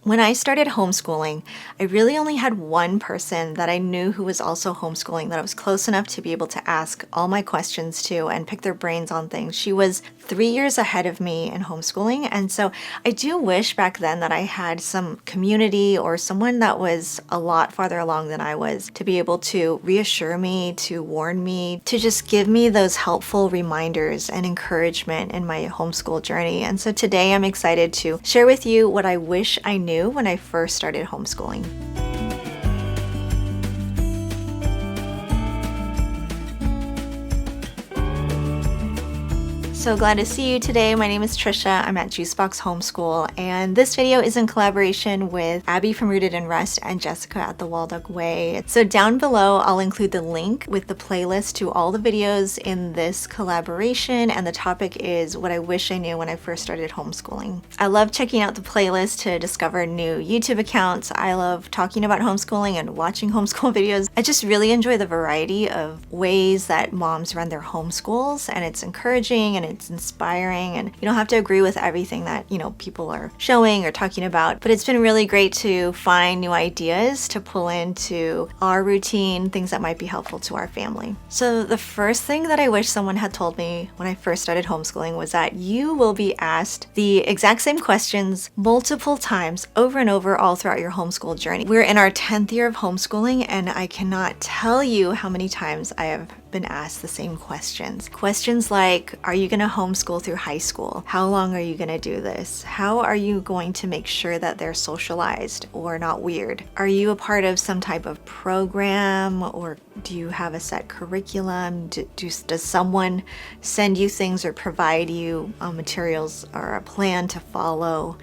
When I started homeschooling, I really only had one person that I knew who was also homeschooling that I was close enough to be able to ask all my questions to and pick their brains on things. She was 3 years ahead of me in homeschooling, and so I do wish back then that I had some community or someone that was a lot farther along than I was to be able to reassure me, to warn me, to just give me those helpful reminders and encouragement in my homeschool journey. And so today I'm excited to share with you what I wish I knew when I first started homeschooling. So glad to see you today. My name is Trisha. I'm at Juicebox Homeschool, and this video is in collaboration with Abby from Rooted in Rest and Jessica at the Waldock Way. So down below, I'll include the link with the playlist to all the videos in this collaboration, and the topic is what I wish I knew when I first started homeschooling. I love checking out the playlist to discover new YouTube accounts. I love talking about homeschooling and watching homeschool videos. I just really enjoy the variety of ways that moms run their homeschools, and it's encouraging and it's inspiring, and you don't have to agree with everything that, people are showing or talking about, but it's been really great to find new ideas to pull into our routine, things that might be helpful to our family. So the first thing that I wish someone had told me when I first started homeschooling was that you will be asked the exact same questions multiple times over and over all throughout your homeschool journey. We're in our 10th year of homeschooling, and I cannot tell you how many times I have been asked the same questions. Questions like, are you going to homeschool through high school? How long are you going to do this? How are you going to make sure that they're socialized or not weird? Are you a part of some type of program, or do you have a set curriculum? Does someone send you things or provide you materials or a plan to follow?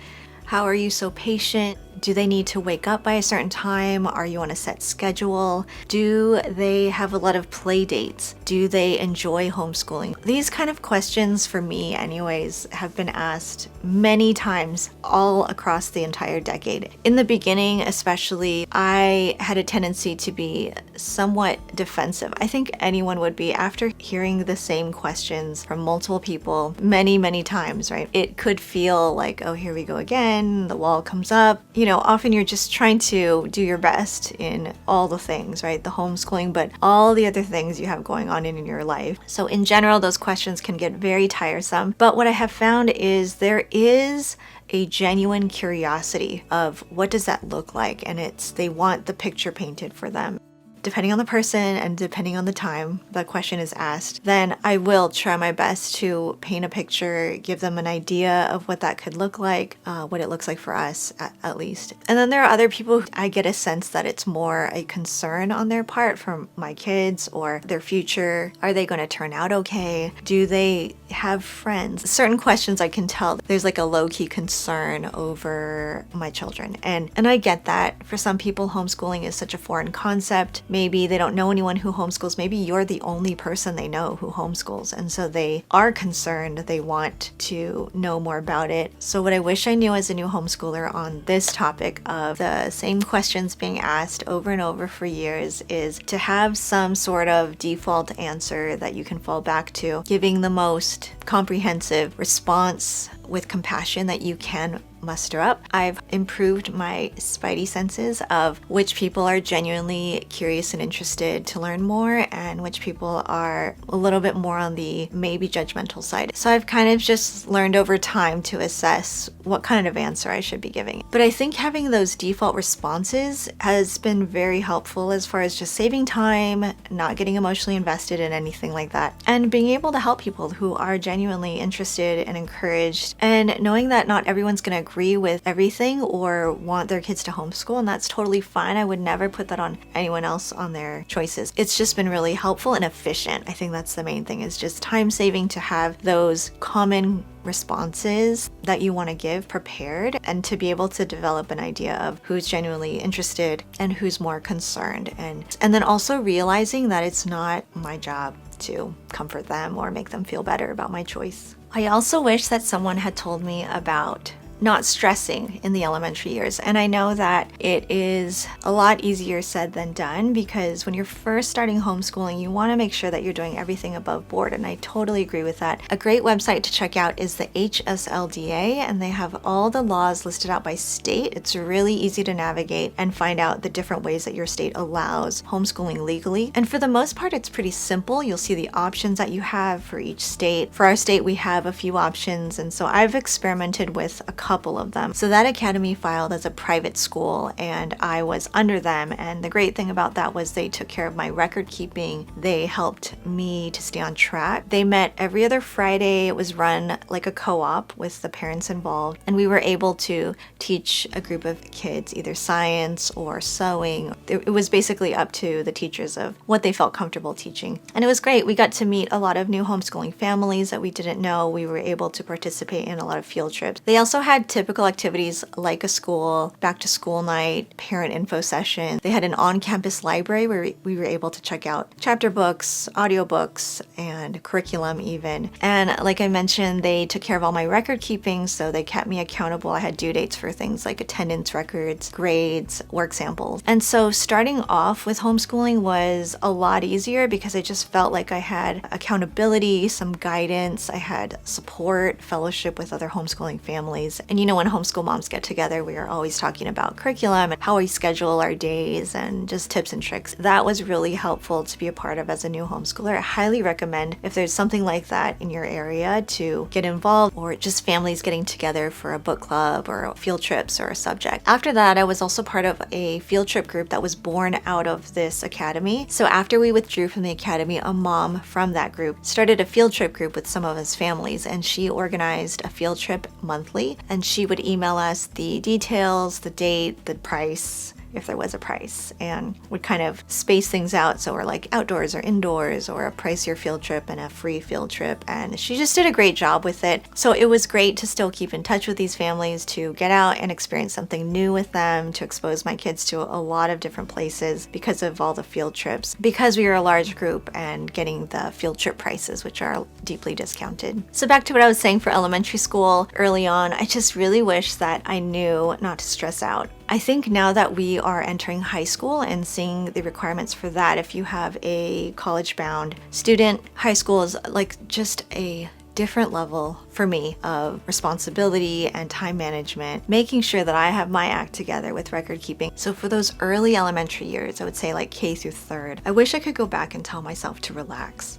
How are you so patient? Do they need to wake up by a certain time? Are you on a set schedule? Do they have a lot of play dates? Do they enjoy homeschooling? These kind of questions, for me anyways, have been asked many times all across the entire decade. In the beginning especially, I had a tendency to be somewhat defensive. I think anyone would be after hearing the same questions from multiple people many, many times, right? It could feel like, oh, here we go again, the wall comes up. Often you're just trying to do your best in all the things, right? The homeschooling, but all the other things you have going on in your life. So in general, those questions can get very tiresome. But what I have found is there is a genuine curiosity of what does that look like? And they want the picture painted for them. Depending on the person and depending on the time the question is asked, then I will try my best to paint a picture, give them an idea of what that could look like, what it looks like for us at least. And then there are other people who I get a sense that it's more a concern on their part for my kids or their future. Are they going to turn out okay? Do they have friends? Certain questions I can tell there's like a low-key concern over my children. And I get that. For some people, homeschooling is such a foreign concept. Maybe they don't know anyone who homeschools. Maybe you're the only person they know who homeschools. And so they are concerned. They want to know more about it. So what I wish I knew as a new homeschooler on this topic of the same questions being asked over and over for years is to have some sort of default answer that you can fall back to, giving the most comprehensive response with compassion that you can muster up. I've improved my spidey senses of which people are genuinely curious and interested to learn more and which people are a little bit more on the maybe judgmental side. So I've kind of just learned over time to assess what kind of answer I should be giving. But I think having those default responses has been very helpful as far as just saving time, not getting emotionally invested in anything like that, and being able to help people who are genuinely interested and encouraged, and knowing that not everyone's going to agree with everything or want their kids to homeschool, and that's totally fine. I would never put that on anyone else on their choices. It's just been really helpful and efficient. I think that's the main thing, is just time saving to have those common responses that you want to give prepared, and to be able to develop an idea of who's genuinely interested and who's more concerned, and then also realizing that it's not my job to comfort them or make them feel better about my choice. I also wish that someone had told me about not stressing in the elementary years. And I know that it is a lot easier said than done, because when you're first starting homeschooling, you want to make sure that you're doing everything above board. And I totally agree with that. A great website to check out is the HSLDA, and they have all the laws listed out by state. It's really easy to navigate and find out the different ways that your state allows homeschooling legally. And for the most part, it's pretty simple. You'll see the options that you have for each state. For our state, we have a few options, and so I've experimented with a couple of them. So that academy filed as a private school, and I was under them, and the great thing about that was they took care of my record keeping. They helped me to stay on track. They met every other Friday. It was run like a co-op with the parents involved, and we were able to teach a group of kids either science or sewing. It was basically up to the teachers of what they felt comfortable teaching. And it was great. We got to meet a lot of new homeschooling families that we didn't know. We were able to participate in a lot of field trips. They also had typical activities like a school, back to school night, parent info session. They had an on-campus library where we were able to check out chapter books, audiobooks, and curriculum even. And like I mentioned, they took care of all my record keeping, so they kept me accountable. I had due dates for things like attendance records, grades, work samples. And so starting off with homeschooling was a lot easier because I just felt like I had accountability, some guidance, I had support, fellowship with other homeschooling families. And you know, when homeschool moms get together, we are always talking about curriculum and how we schedule our days and just tips and tricks. That was really helpful to be a part of as a new homeschooler. I highly recommend, if there's something like that in your area, to get involved, or just families getting together for a book club or field trips or a subject. After that, I was also part of a field trip group that was born out of this academy. So after we withdrew from the academy, a mom from that group started a field trip group with some of his families, and she organized a field trip monthly, and she would email us the details, the date, the price, if there was a price, and would kind of space things out. So we're like outdoors or indoors, or a pricier field trip and a free field trip. And she just did a great job with it. So it was great to still keep in touch with these families, to get out and experience something new with them, to expose my kids to a lot of different places because of all the field trips, because we were a large group and getting the field trip prices, which are deeply discounted. So back to what I was saying for elementary school early on, I just really wish that I knew not to stress out. I think now that we are entering high school and seeing the requirements for that, if you have a college-bound student, high school is like just a different level for me of responsibility and time management, making sure that I have my act together with record keeping. So for those early elementary years, I would say like K through third, I wish I could go back and tell myself to relax.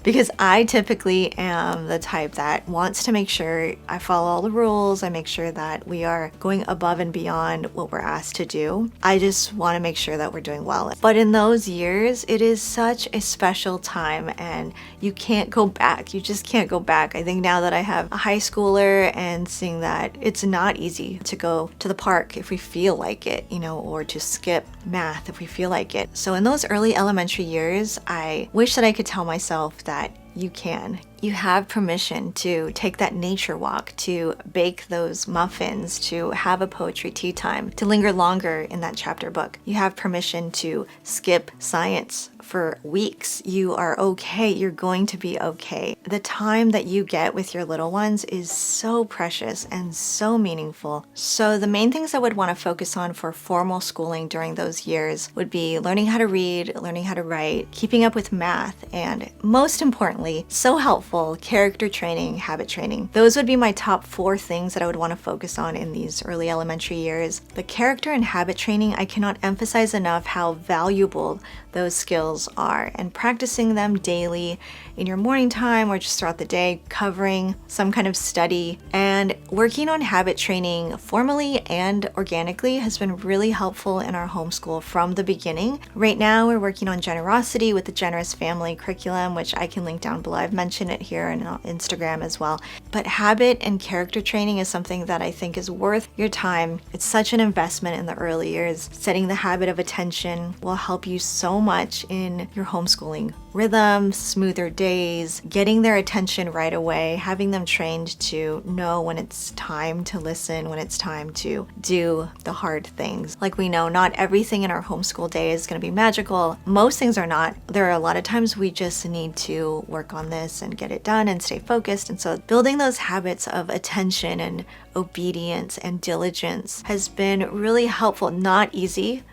Because I typically am the type that wants to make sure I follow all the rules. I make sure that we are going above and beyond what we're asked to do. I just want to make sure that we're doing well. But in those years, it is such a special time, and you can't go back. You just can't go back. I think now that I have a high schooler and seeing that it's not easy to go to the park if we feel like it, or to skip math if we feel like it. So in those early elementary years, I wish that I could tell myself that you can. You have permission to take that nature walk, to bake those muffins, to have a poetry tea time, to linger longer in that chapter book. You have permission to skip science for weeks. You are okay. You're going to be okay. The time that you get with your little ones is so precious and so meaningful. So the main things I would want to focus on for formal schooling during those years would be learning how to read, learning how to write, keeping up with math, and most importantly, so helpful, character training, habit training. Those would be my top 4 things that I would want to focus on in these early elementary years. The character and habit training, I cannot emphasize enough how valuable those skills are, and practicing them daily in your morning time or just throughout the day, covering some kind of study, and working on habit training formally and organically has been really helpful in our homeschool from the beginning. Right now, we're working on generosity with the Generous Family curriculum, which I can link down below. I've mentioned it here on Instagram as well. But habit and character training is something that I think is worth your time. It's such an investment in the early years. Setting the habit of attention will help you so much in your homeschooling rhythm, smoother days, getting their attention right away, having them trained to know when it's time to listen, when it's time to do the hard things. Like we know, not everything in our homeschool day is going to be magical. Most things are not. There are a lot of times we just need to work work on this and get it done and stay focused. And so building those habits of attention and obedience and diligence has been really helpful. Not easy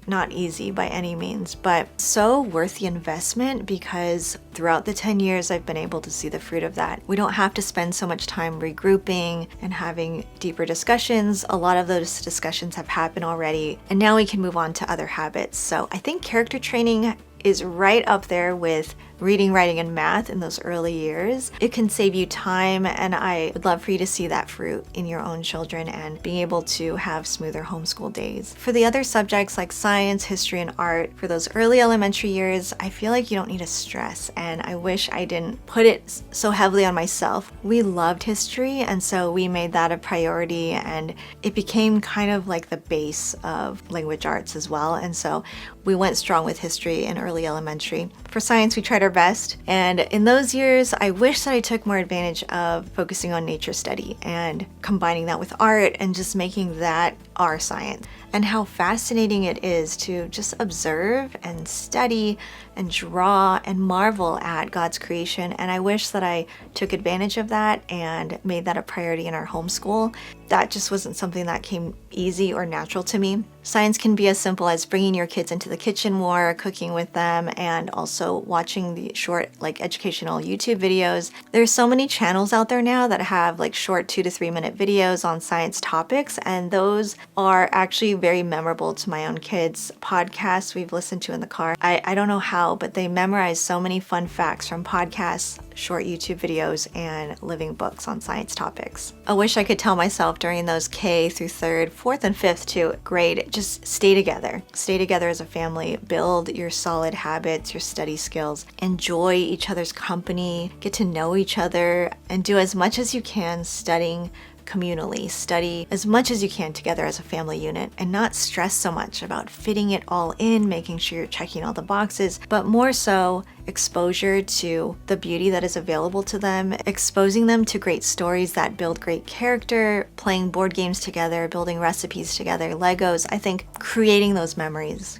by any means, but so worth the investment, because throughout the 10 years I've been able to see the fruit of that. We don't have to spend so much time regrouping and having deeper discussions. A lot of those discussions have happened already, and now we can move on to other habits. So I think character training is right up there with reading, writing, and math in those early years. It can save you time, and I would love for you to see that fruit in your own children and being able to have smoother homeschool days. For the other subjects like science, history, and art, for those early elementary years, I feel like you don't need to stress, and I wish I didn't put it so heavily on myself. We loved history, and so we made that a priority, and it became kind of like the base of language arts as well, and so we went strong with history in early elementary. For science, we tried our best, and in those years, I wish that I took more advantage of focusing on nature study and combining that with art and just making that our science. And how fascinating it is to just observe and study and draw and marvel at God's creation. And I wish that I took advantage of that and made that a priority in our homeschool. That just wasn't something that came easy or natural to me. Science can be as simple as bringing your kids into the kitchen more, cooking with them, and also watching the short, educational YouTube videos. There's so many channels out there now that have short 2 to 3 minute videos on science topics, and those are actually very memorable to my own kids. Podcasts we've listened to in the car. I don't know how, but they memorize so many fun facts from podcasts, short YouTube videos, and living books on science topics. I wish I could tell myself during those K through 3rd, 4th, and 5th to grade, just stay together. Stay together as a family, build your solid habits, your study skills, enjoy each other's company, get to know each other, and do as much as you can studying communally. Study as much as you can together as a family unit and not stress so much about fitting it all in, making sure you're checking all the boxes, but more so exposure to the beauty that is available to them, exposing them to great stories that build great character, playing board games together, building recipes together, Legos. I think creating those memories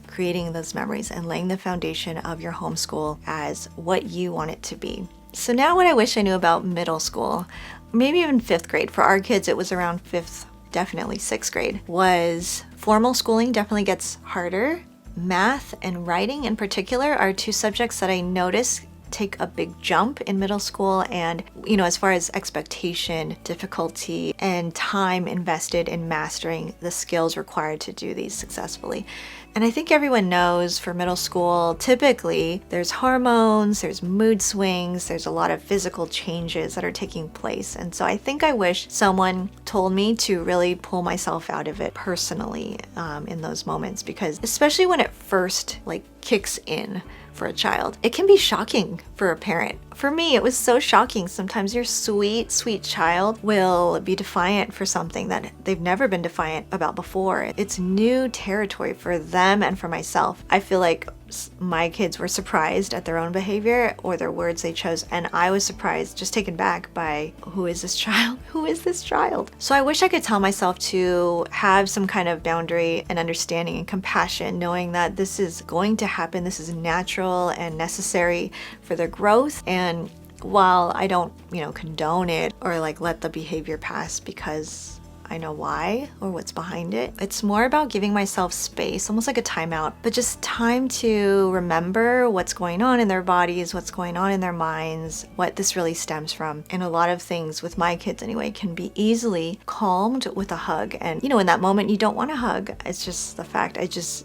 and laying the foundation of your homeschool as what you want it to be. So now what I wish I knew about middle school, maybe even 5th grade. For our kids, it was around 5th, definitely 6th grade, was formal schooling definitely gets harder. Math and writing in particular are 2 subjects that I notice take a big jump in middle school, and as far as expectation, difficulty, and time invested in mastering the skills required to do these successfully. And I think everyone knows for middle school, typically there's hormones, there's mood swings, there's a lot of physical changes that are taking place. And so I think I wish someone told me to really pull myself out of it personally in those moments, because especially when it first kicks in for a child, it can be shocking for a parent. For me, it was so shocking. Sometimes your sweet, sweet child will be defiant for something that they've never been defiant about before. It's new territory for them and for myself. I feel like my kids were surprised at their own behavior or their words they chose, and I was surprised, just taken back by, who is this child? Who is this child? So I wish I could tell myself to have some kind of boundary and understanding and compassion, knowing that this is going to happen, this is natural and necessary for their growth. And while I don't, condone it or let the behavior pass because I know why or what's behind it, it's more about giving myself space, almost like a timeout, but just time to remember what's going on in their bodies, what's going on in their minds, what this really stems from. And a lot of things with my kids anyway can be easily calmed with a hug. And in that moment you don't want to hug. It's just the fact,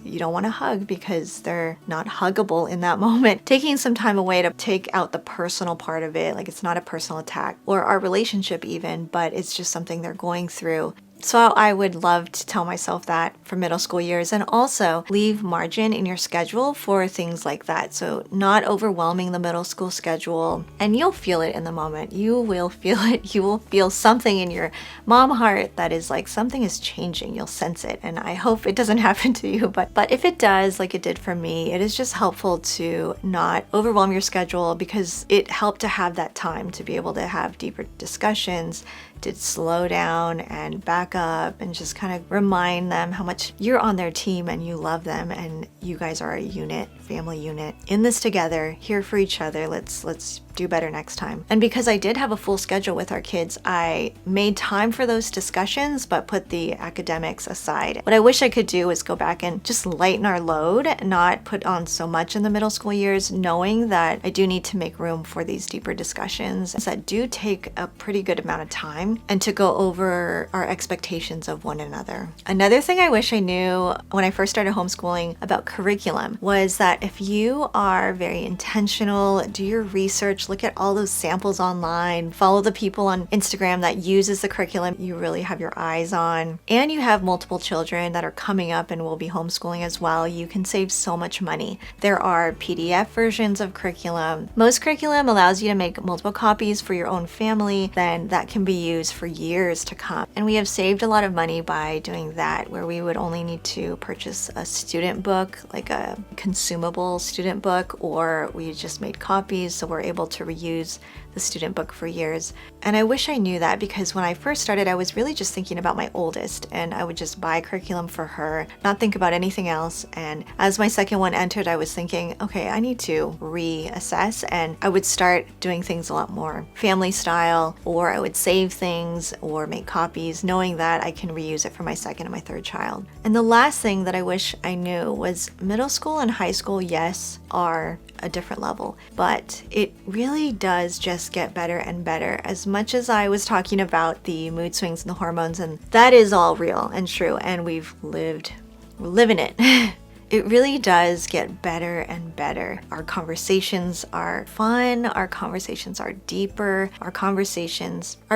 you don't want to hug because they're not huggable in that moment. Taking some time away to take out the personal part of it, it's not a personal attack or our relationship even, but it's just something they're going through. So I would love to tell myself that for middle school years, and also leave margin in your schedule for things like that. So not overwhelming the middle school schedule, and you'll feel it in the moment. You will feel it. You will feel something in your mom heart that is something is changing. You'll sense it, and I hope it doesn't happen to you. But if it does, like it did for me, it is just helpful to not overwhelm your schedule, because it helped to have that time to be able to have deeper discussions, to slow down and back back up and just kind of remind them how much you're on their team and you love them and you guys are a unit, family unit, in this together, here for each other. Let's do better next time. And because I did have a full schedule with our kids, I made time for those discussions, but put the academics aside. What I wish I could do is go back and just lighten our load, not put on so much in the middle school years, knowing that I do need to make room for these deeper discussions that do take a pretty good amount of time and to go over our expectations of one another. Another thing I wish I knew when I first started homeschooling about curriculum was that if you are very intentional, do your research, look at all those samples online, follow the people on Instagram that uses the curriculum you really have your eyes on, and you have multiple children that are coming up and will be homeschooling as well, you can save so much money. There are PDF versions of curriculum. Most curriculum allows you to make multiple copies for your own family, then that can be used for years to come. And we have saved a lot of money by doing that, where we would only need to purchase a student book, like a consumable student book, or we just made copies so we're able to reuse the student book for years. And I wish I knew that, because when I first started, I was really just thinking about my oldest, and I would just buy curriculum for her, not think about anything else. And as my second one entered, I was thinking, okay, I need to reassess, and I would start doing things a lot more family style, or I would save things or make copies, knowing that I can reuse it for my second and my third child. And the last thing that I wish I knew was middle school and high school, yes, are a different level, but it really does just get better and better. As much as I was talking about the mood swings and the hormones, and that is all real and true, and we're living it. It really does get better and better. Our conversations are fun, our conversations are deeper, our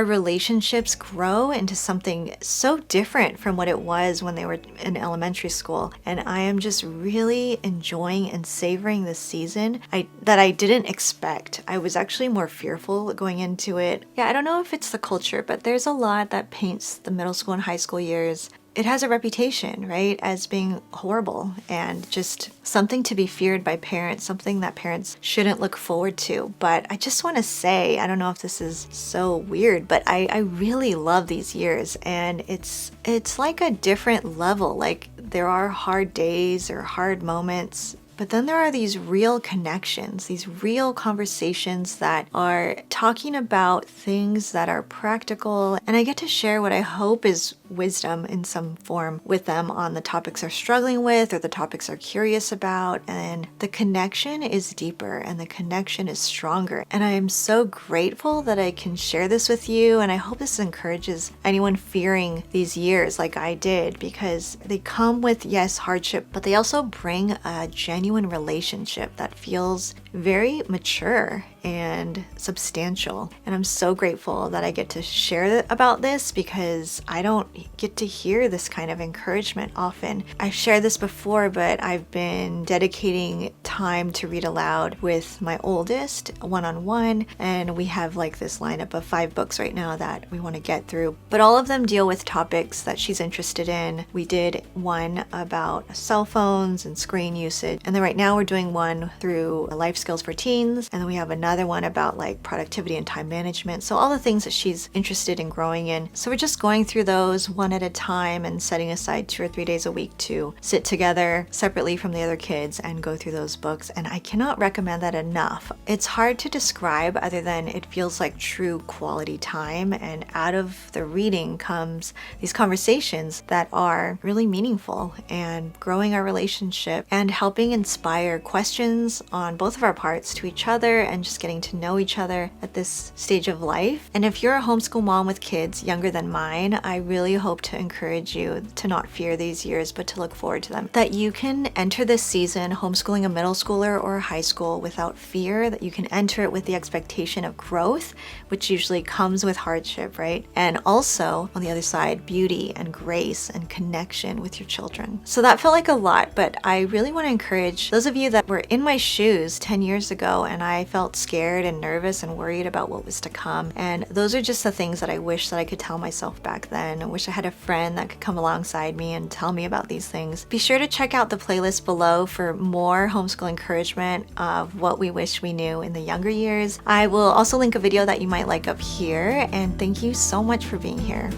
relationships grow into something so different from what it was when they were in elementary school. And I am just really enjoying and savoring this season that I didn't expect. I was actually more fearful going into it. Yeah, I don't know if it's the culture, but there's a lot that paints the middle school and high school years. It has a reputation, right, as being horrible and just something to be feared by parents, something that parents shouldn't look forward to. But I just want to say, I don't know if this is so weird, but I really love these years, and it's like a different level. Like, there are hard days or hard moments, but then there are these real connections, these real conversations that are talking about things that are practical. And I get to share what I hope is wisdom in some form with them on the topics they're struggling with or the topics they're curious about. And the connection is deeper and the connection is stronger. And I am so grateful that I can share this with you. And I hope this encourages anyone fearing these years like I did, because they come with, yes, hardship, but they also bring a genuine relationship that feels very mature and substantial. And I'm so grateful that I get to share about this, because I don't get to hear this kind of encouragement often. I've shared this before, but I've been dedicating time to read aloud with my oldest one-on-one, and we have like this lineup of 5 books right now that we want to get through. But all of them deal with topics that she's interested in. We did one about cell phones and screen usage, and then right now we're doing one through life skills for teens, and then we have another one about like productivity and time management. So all the things that she's interested in growing in. So we're just going through those one at a time and setting aside 2 or 3 days a week to sit together separately from the other kids and go through those books. And I cannot recommend that enough. It's hard to describe other than it feels like true quality time, and out of the reading comes these conversations that are really meaningful and growing our relationship and helping inspire questions on both of our parts to each other and just getting to know each other at this stage of life. And if you're a homeschool mom with kids younger than mine, I really hope to encourage you to not fear these years, but to look forward to them. That you can enter this season homeschooling a middle schooler or a high school without fear, that you can enter it with the expectation of growth, which usually comes with hardship, right? And also, on the other side, beauty and grace and connection with your children. So that felt like a lot, but I really want to encourage those of you that were in my shoes 10 years ago, and I felt scared and nervous and worried about what was to come. And those are just the things that I wish that I could tell myself back then. I wish I had a friend that could come alongside me and tell me about these things. Be sure to check out the playlist below for more homeschool encouragement of what we wish we knew in the younger years. I will also link a video that you might like up here, and thank you so much for being here.